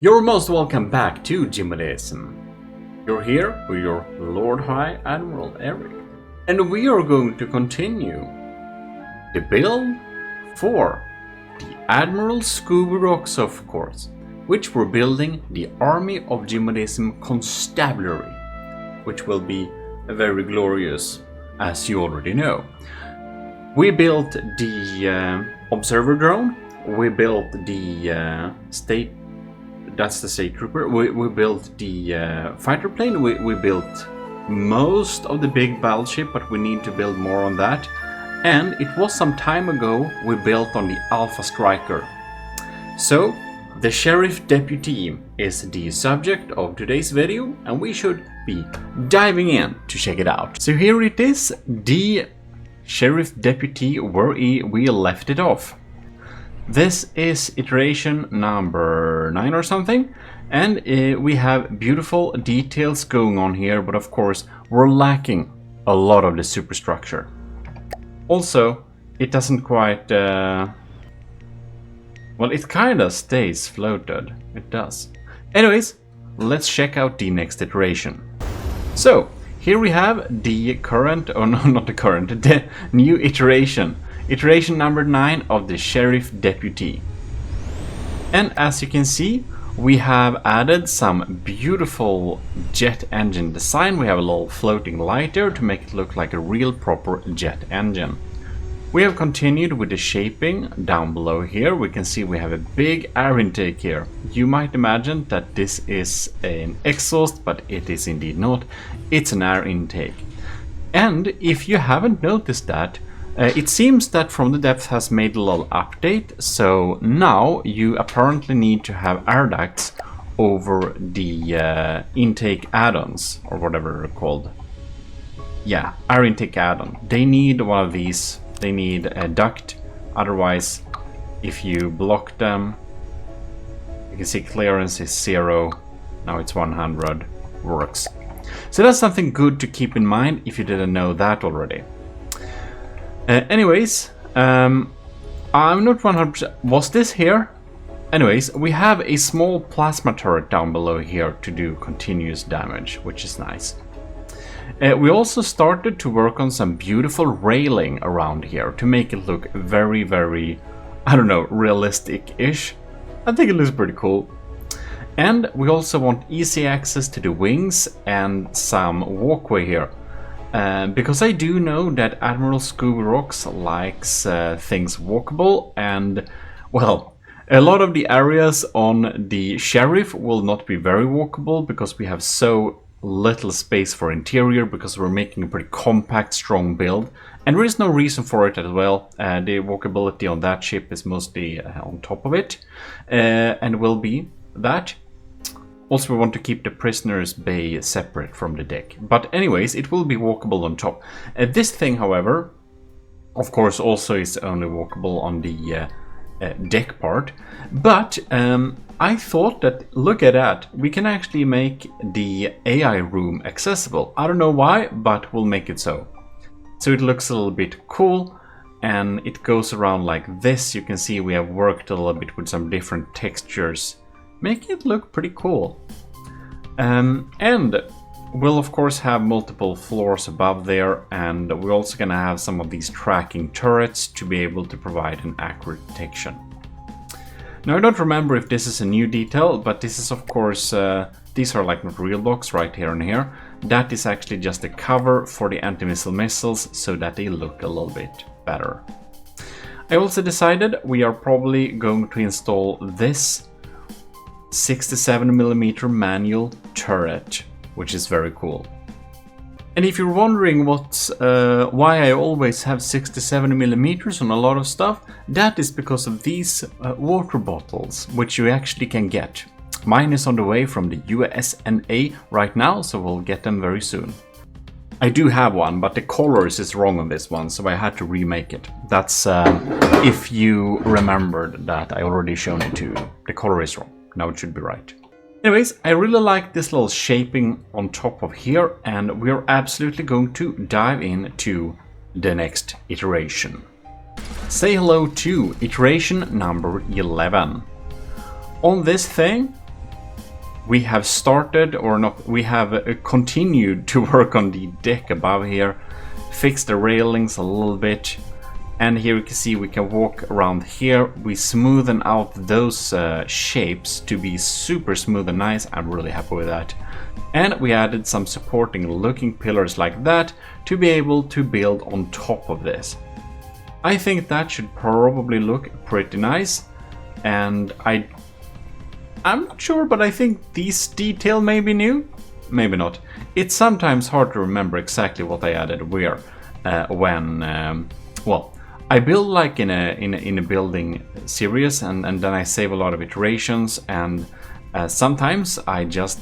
You're most welcome back to Gmodism. You're here with your Lord High Admiral Eric, and we are going to continue the build for the Admiral Scoobyrocks, of course, which we're building the Army of Gmodism Constabulary, which will be very glorious, as you already know. We built the observer drone, we built the state. That's the state trooper. We built the fighter plane. We built most of the big battleship, but we need to build more on that. And it was some time ago we built on the Alpha Striker. So the Sheriff Deputy is the subject of today's video, and we should be diving in to check it out. So here it is, the Sheriff Deputy, where we left it off. This is iteration number 9 or something, and we have beautiful details going on here, but of course we're lacking a lot of the superstructure. Also, it doesn't quite... well, it kinda stays floated. It does. Anyways, let's check out the next iteration. So, here we have the current, oh no, not the current, the new iteration. Iteration number 9 of the Sheriff Deputy. And as you can see, we have added some beautiful jet engine design. We have a little floating light there to make it look like a real proper jet engine. We have continued with the shaping down below here. We can see we have a big air intake here. You might imagine that this is an exhaust, but it is indeed not. It's an air intake. And if you haven't noticed that, it seems that From the Depths has made a little update, so now you apparently need to have air ducts over the intake add-ons, or whatever they're called. Yeah, air intake add-on. They need one of these. They need a duct, otherwise if you block them, you can see clearance is 0, now it's 100, works. So that's something good to keep in mind if you didn't know that already. Anyways, I'm not 100%. Was this here? Anyways, we have a small plasma turret down below here to do continuous damage, which is nice. We also started to work on some beautiful railing around here to make it look very, very, I don't know, realistic-ish. I think it looks pretty cool. And we also want easy access to the wings and some walkway here. Because I do know that Admiral Scoobyrocks likes things walkable, and, well, a lot of the areas on the Sheriff will not be very walkable because we have so little space for interior, because we're making a pretty compact, strong build, and there is no reason for it as well. The walkability on that ship is mostly on top of it, and will be that. Also, we want to keep the prisoners' bay separate from the deck. But anyways, it will be walkable on top. This thing, however, of course, also is only walkable on the deck part. But I thought that, look at that, we can actually make the AI room accessible. I don't know why, but we'll make it so. So it looks a little bit cool, and it goes around like this. You can see we have worked a little bit with some different textures, make it look pretty cool. And we'll of course have multiple floors above there, and we're also gonna have some of these tracking turrets to be able to provide an accurate detection. Now, I don't remember if this is a new detail, but this is of course, these are like not real blocks right here and here. That is actually just a cover for the anti-missile missiles so that they look a little bit better. I also decided we are probably going to install this 67mm manual turret, which is very cool. And if you're wondering why I always have 67mm on a lot of stuff, that is because of these water bottles, which you actually can get. Mine is on the way from the USA right now, so we'll get them very soon. I do have one, but the colors is wrong on this one, so I had to remake it. That's if you remembered that I already shown it to you. The color is wrong. Now it should be right. Anyways, I really like this little shaping on top of here, and we're absolutely going to dive into the next iteration. Say hello to iteration number 11. On this thing, we have started, or not, we have continued to work on the deck above here, fix the railings a little bit, and here you can see we can walk around here. We smoothen out those shapes to be super smooth and nice. I'm really happy with that. And we added some supporting looking pillars like that to be able to build on top of this. I think that should probably look pretty nice, and I'm not sure, but I think this detail may be new, maybe not. It's sometimes hard to remember exactly what I added where well, I build like in a building series, and then I save a lot of iterations, and sometimes I just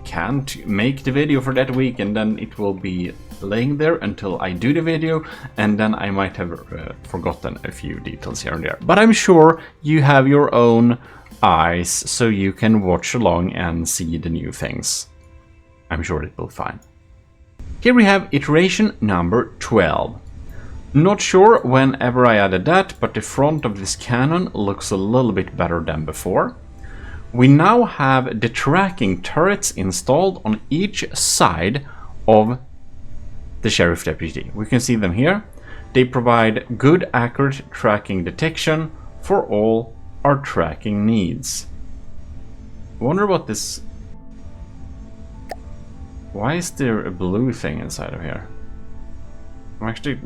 can't make the video for that week, and then it will be laying there until I do the video, and then I might have forgotten a few details here and there. But I'm sure you have your own eyes, so you can watch along and see the new things. I'm sure it will be fine. Here we have iteration number 12. Not sure whenever I added that, but the front of this cannon looks a little bit better than before. We now have the tracking turrets installed on each side of the Sheriff Deputy. We can see them here. They provide good, accurate tracking detection for all our tracking needs. I wonder what this... Why is there a blue thing inside of here? I'm actually...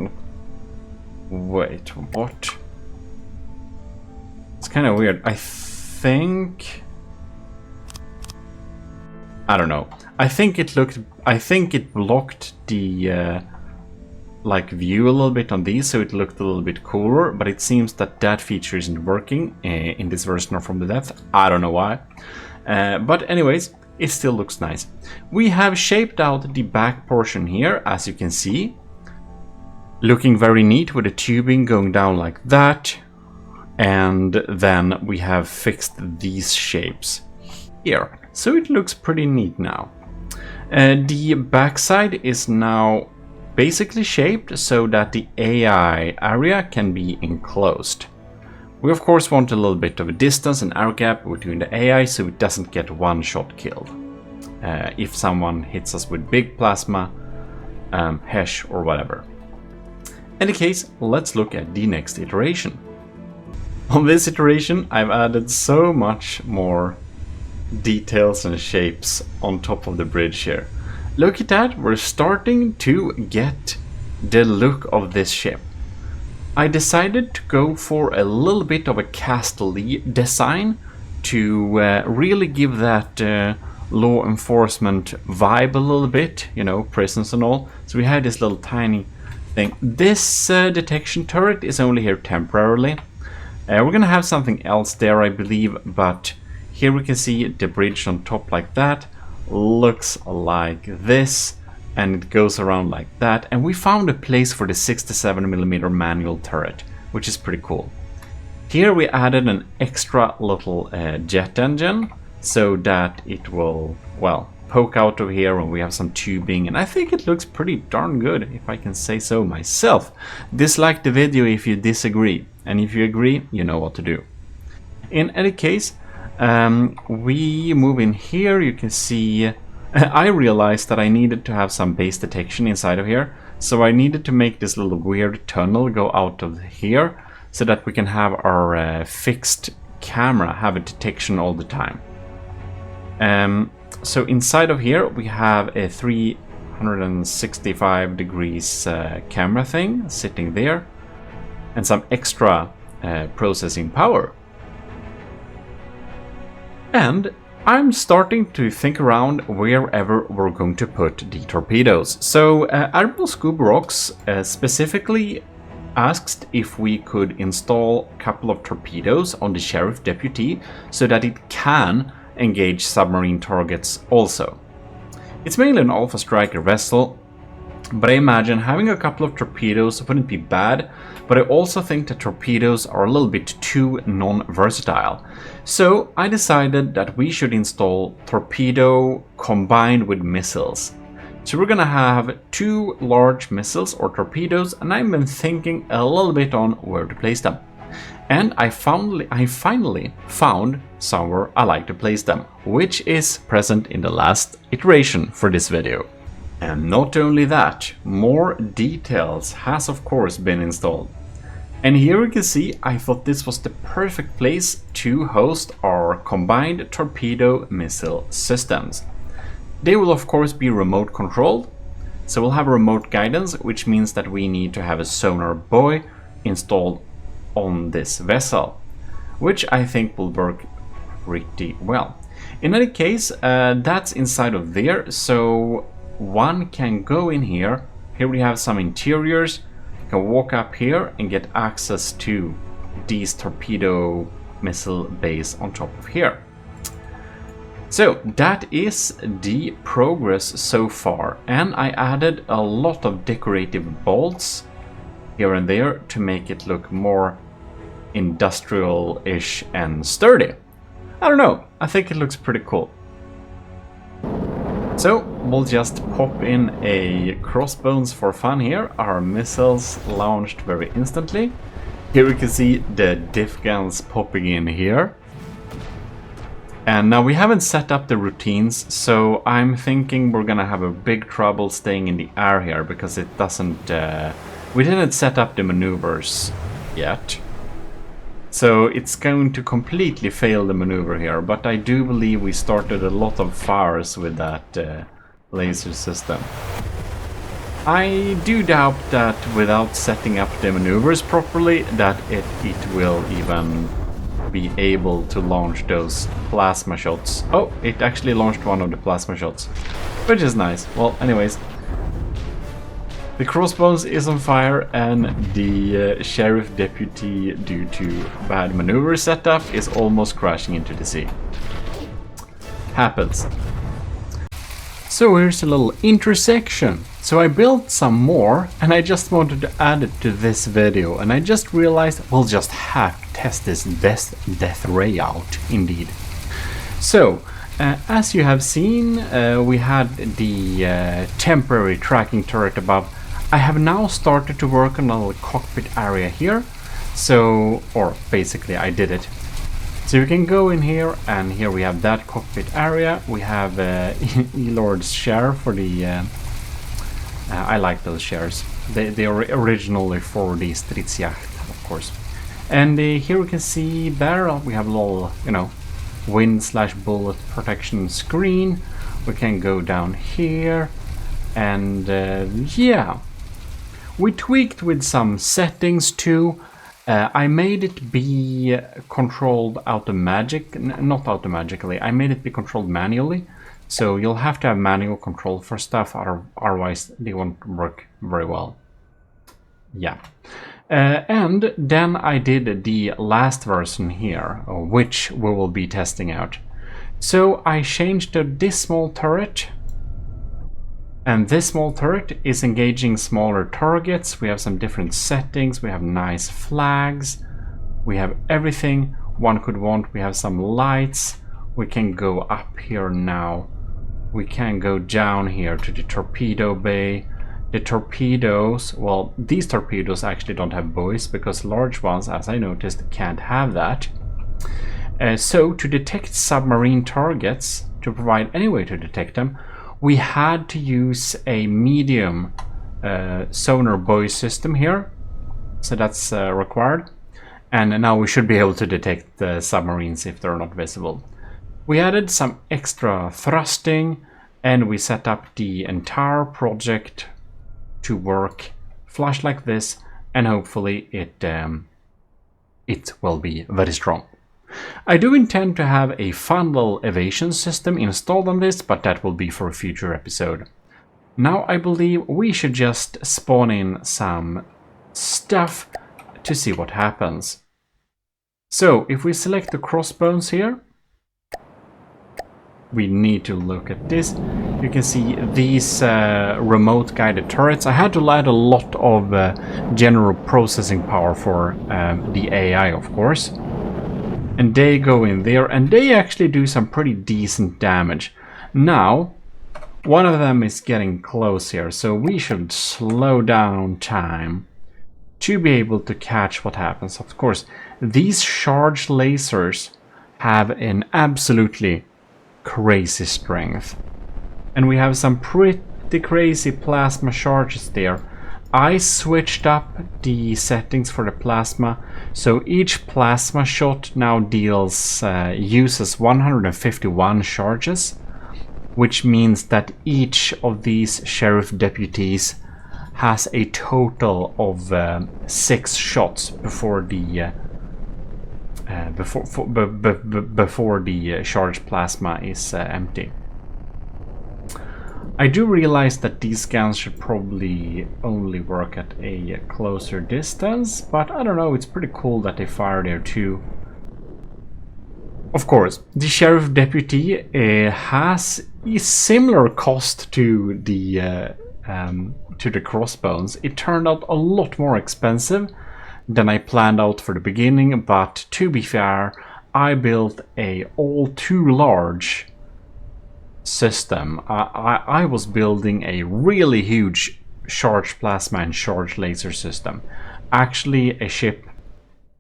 Wait, what? It's kind of weird. I think... I don't know. I think it blocked the like view a little bit on these, so it looked a little bit cooler, but it seems that that feature isn't working in this version or from the depth. I don't know why. But anyways, it still looks nice. We have shaped out the back portion here, as you can see. Looking very neat with the tubing going down like that. And then we have fixed these shapes here. So it looks pretty neat now. The backside is now basically shaped so that the AI area can be enclosed. We of course want a little bit of a distance and air gap between the AI so it doesn't get one shot killed. If someone hits us with big plasma, HESH or whatever. In any case, let's look at the next iteration. On this iteration, I've added so much more details and shapes on top of the bridge here. Look at that, we're starting to get the look of this ship. I decided to go for a little bit of a castle-y design to really give that law enforcement vibe a little bit, you know, prisons and all. So we have this little tiny thing. This detection turret is only here temporarily. We're gonna have something else there, I believe, but here we can see the bridge on top like that, looks like this, and it goes around like that. And we found a place for the 67mm manual turret, which is pretty cool. Here we added an extra little jet engine, so that it will, well, poke out of here, and we have some tubing, and I think it looks pretty darn good, if I can say so myself. Dislike the video if you disagree, and if you agree, you know what to do. In any case, we move in here. You can see I realized that I needed to have some base detection inside of here, so I needed to make this little weird tunnel go out of here so that we can have our fixed camera have a detection all the time. So inside of here we have a 365 degrees camera thing sitting there, and some extra processing power. And I'm starting to think around wherever we're going to put the torpedoes. So Admiral Scoobyrocks specifically asked if we could install a couple of torpedoes on the Sheriff Deputy so that it can engage submarine targets also. It's mainly an Alpha Striker vessel, but I imagine having a couple of torpedoes wouldn't be bad, but I also think that torpedoes are a little bit too non-versatile. So I decided that we should install torpedo combined with missiles. So we're gonna have 2 large missiles or torpedoes, and I've been thinking a little bit on where to place them. And I finally found somewhere I like to place them. which is present in the last iteration for this video. And not only that, more details has of course been installed. And here you can see I thought this was the perfect place to host our combined torpedo missile systems. They will of course be remote controlled, so we'll have remote guidance, which means that we need to have a sonar buoy installed on this vessel, which I think will work pretty well. In any case, that's inside of there, so one can go in here. Here we have some interiors. You can walk up here and get access to these torpedo missile base on top of here. So that is the progress so far, and I added a lot of decorative bolts here and there to make it look more industrial-ish and sturdy. I don't know, I think it looks pretty cool. So we'll just pop in a crossbones for fun here. Our missiles launched very instantly. Here we can see the diff guns popping in here. And now we haven't set up the routines, so I'm thinking we're gonna have a big trouble staying in the air here because it doesn't... we didn't set up the maneuvers yet. So it's going to completely fail the maneuver here, but I do believe we started a lot of fires with that laser system. I do doubt that without setting up the maneuvers properly, that it will even be able to launch those plasma shots. Oh, it actually launched one of the plasma shots, which is nice. Well, anyways. The crossbones is on fire, and the sheriff deputy, due to bad maneuver setup, is almost crashing into the sea. Happens. So here's a little intersection. So I built some more, and I just wanted to add it to this video, and I just realized we'll just have to test this death ray out, indeed. So, as you have seen, we had the temporary tracking turret above. I have now started to work on a little cockpit area here, so, or basically I did it. So you can go in here, and here we have that cockpit area. We have E-Lord's share for the, I like those shares. They are originally for the Stridsjacht, of course. And here we can see there we have a little, you know, wind/bullet protection screen. We can go down here, and yeah. We tweaked with some settings too. I made it be controlled not automatically. I made it be controlled manually. So you'll have to have manual control for stuff, otherwise they won't work very well. Yeah. And then I did the last version here, which we will be testing out. So I changed this small turret. And this small turret is engaging smaller targets. We have some different settings. We have nice flags. We have everything one could want. We have some lights. We can go up here now. We can go down here to the torpedo bay. The torpedoes, well, these torpedoes actually don't have buoys because large ones, as I noticed, can't have that. So to detect submarine targets, to provide any way to detect them, we had to use a medium sonar buoy system here, so that's required. And now we should be able to detect the submarines if they're not visible. We added some extra thrusting, and we set up the entire project to work flush like this, and hopefully it will be very strong. I do intend to have a fun little evasion system installed on this, but that will be for a future episode. Now I believe we should just spawn in some stuff to see what happens. So if we select the crossbones here, we need to look at this. You can see these remote guided turrets. I had to add a lot of general processing power for the AI, of course. And they go in there, and they actually do some pretty decent damage. Now, one of them is getting close here, so we should slow down time to be able to catch what happens. Of course, these charged lasers have an absolutely crazy strength. And we have some pretty crazy plasma charges there. I switched up the settings for the plasma, so each plasma shot now uses 151 charges, which means that each of these sheriff deputies has a total of 6 shots before the charged plasma is empty. I do realize that these guns should probably only work at a closer distance, but I don't know, it's pretty cool that they fire there too. Of course, the sheriff deputy has a similar cost to the crossbones. It turned out a lot more expensive than I planned out for the beginning, but to be fair, I built a all too large system. I was building a really huge charged plasma and charged laser system. Actually, a ship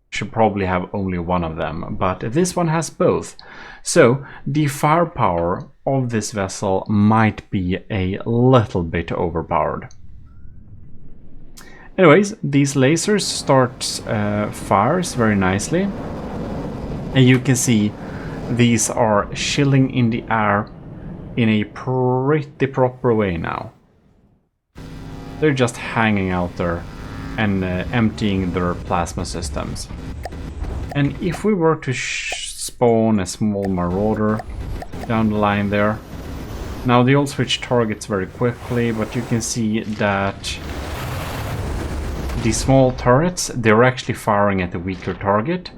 should probably have only one of them, but this one has both. So the firepower of this vessel might be a little bit overpowered. Anyways, these lasers start fires very nicely, and you can see these are chilling in the air in a pretty proper way now. They're just hanging out there and emptying their plasma systems. And if we were to spawn a small marauder down the line there, now they'll switch targets very quickly, but you can see that the small turrets, they're actually firing at the weaker target,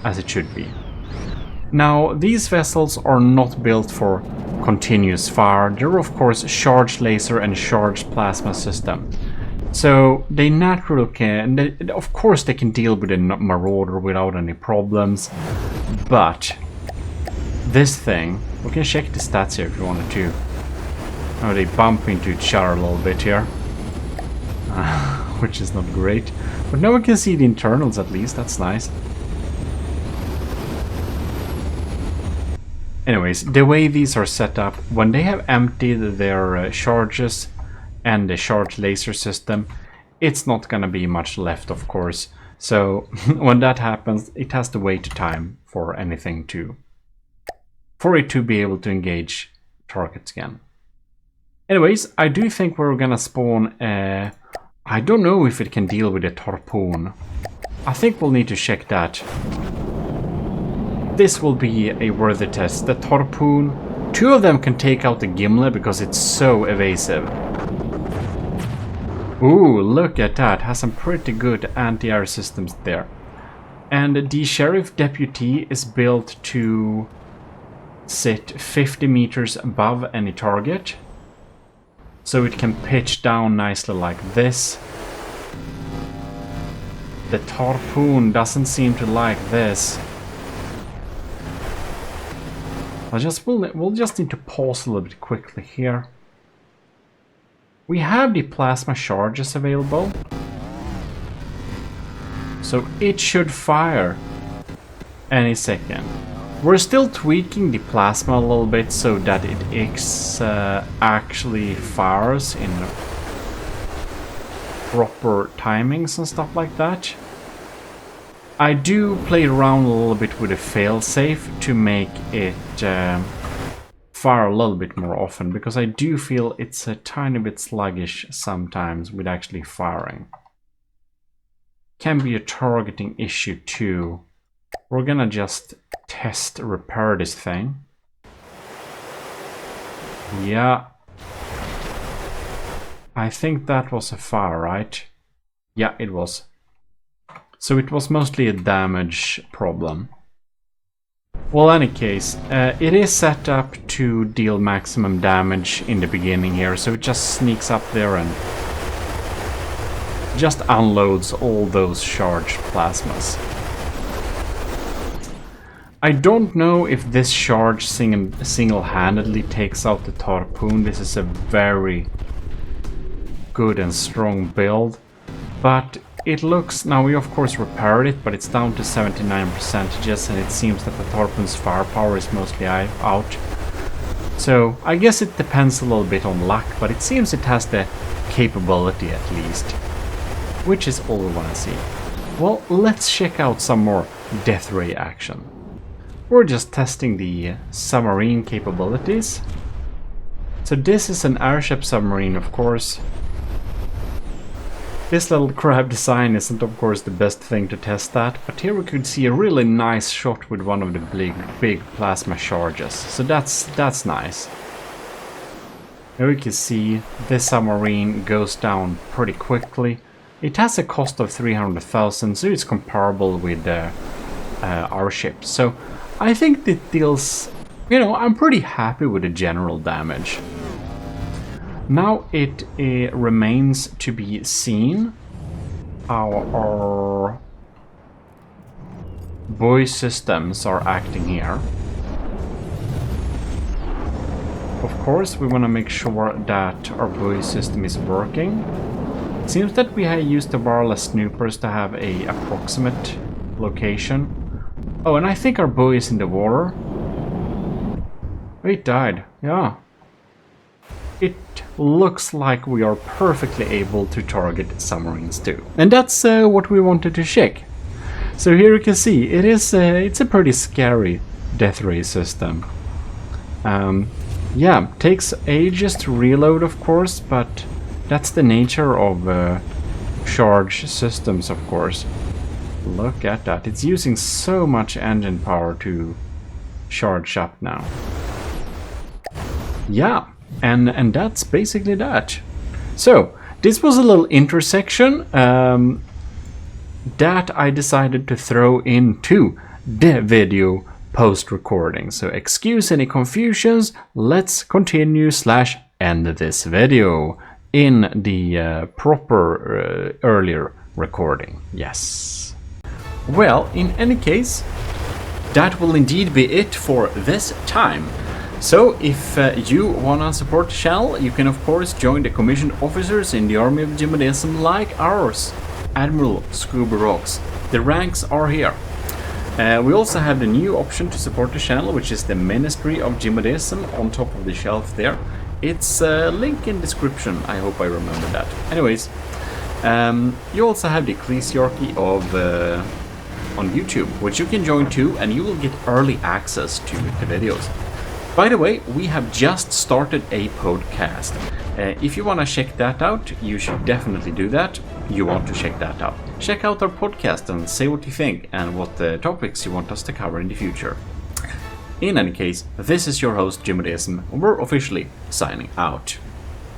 as it should be. Now, these vessels are not built for continuous fire. They're of course charged laser and charged plasma system. So they naturally can, of course they can deal with a marauder without any problems. But this thing, we can check the stats here if you wanted to. Oh, they bump into each other a little bit here. Which is not great. But now we can see the internals at least, that's nice. Anyways, the way these are set up, when they have emptied their charges and the charged laser system, it's not gonna be much left, of course. So when that happens, it has to wait a time for anything for it to be able to engage targets again. Anyways, I do think we're gonna spawn I don't know if it can deal with a harpoon. I think we'll need to check that. This will be a worthy test. The harpoon, 2 of them can take out the gimlet because it's so evasive. Ooh, look at that. Has some pretty good anti-air systems there. And the sheriff deputy is built to sit 50 meters above any target. So it can pitch down nicely like this. The harpoon doesn't seem to like this. We'll just need to pause a little bit quickly here. We have the plasma charges available, so it should fire any second. We're still tweaking the plasma a little bit so that it actually fires in proper timings and stuff like that. I do play around a little bit with a failsafe to make it fire a little bit more often, because I do feel it's a tiny bit sluggish sometimes with actually firing. Can be a targeting issue too. We're gonna just repair this thing. Yeah. I think that was a fire, right? Yeah, it was. So it was mostly a damage problem. Well, in any case, it is set up to deal maximum damage in the beginning here, so it just sneaks up there and just unloads all those charged plasmas. I don't know if this charge single-handedly takes out the harpoon. This is a very good and strong build, but it looks, now we of course repaired it, but it's down to 79% and it seems that the harpoon's firepower is mostly out. So I guess it depends a little bit on luck, but it seems it has the capability at least, which is all we want to see. Well, let's check out some more death ray action. We're just testing the submarine capabilities. So this is an airship submarine, of course. This little crab design isn't of course the best thing to test that, but here we could see a really nice shot with one of the big plasma charges. So that's nice. Here we can see this submarine goes down pretty quickly. It has a cost of 300,000, so it's comparable with our ship. So I think it deals, you know, I'm pretty happy with the general damage. Now it remains to be seen how our buoy systems are acting here. Of course, we want to make sure that our buoy system is working. It seems that we have used the wireless snoopers to have a approximate location. Oh, and I think our buoy is in the water. It died, yeah. It looks like we are perfectly able to target submarines too. And that's what we wanted to check. So here you can see, it's a pretty scary death ray system. Yeah, takes ages to reload of course, but that's the nature of charge systems of course. Look at that, it's using so much engine power to charge up now. Yeah. And that's basically that. So, this was a little intersection that I decided to throw into the video post-recording. So, excuse any confusions, let's continue / end this video in the proper earlier recording. Yes. Well, in any case, that will indeed be it for this time. So, if you wanna support the channel, you can of course join the commissioned officers in the Army of Gmodism like ours, Admiral Scoobyrocks. The ranks are here. We also have the new option to support the channel, which is the Ministry of Gmodism on top of the shelf there. It's a link in description, I hope I remember that. Anyways, you also have the Ecclesiarchy of on YouTube, which you can join too, and you will get early access to the videos. By the way, we have just started a podcast. If you want to check that out, you should definitely do that. You want to check that out. Check out our podcast and say what you think and what topics you want us to cover in the future. In any case, this is your host, Gmodism, and we're officially signing out.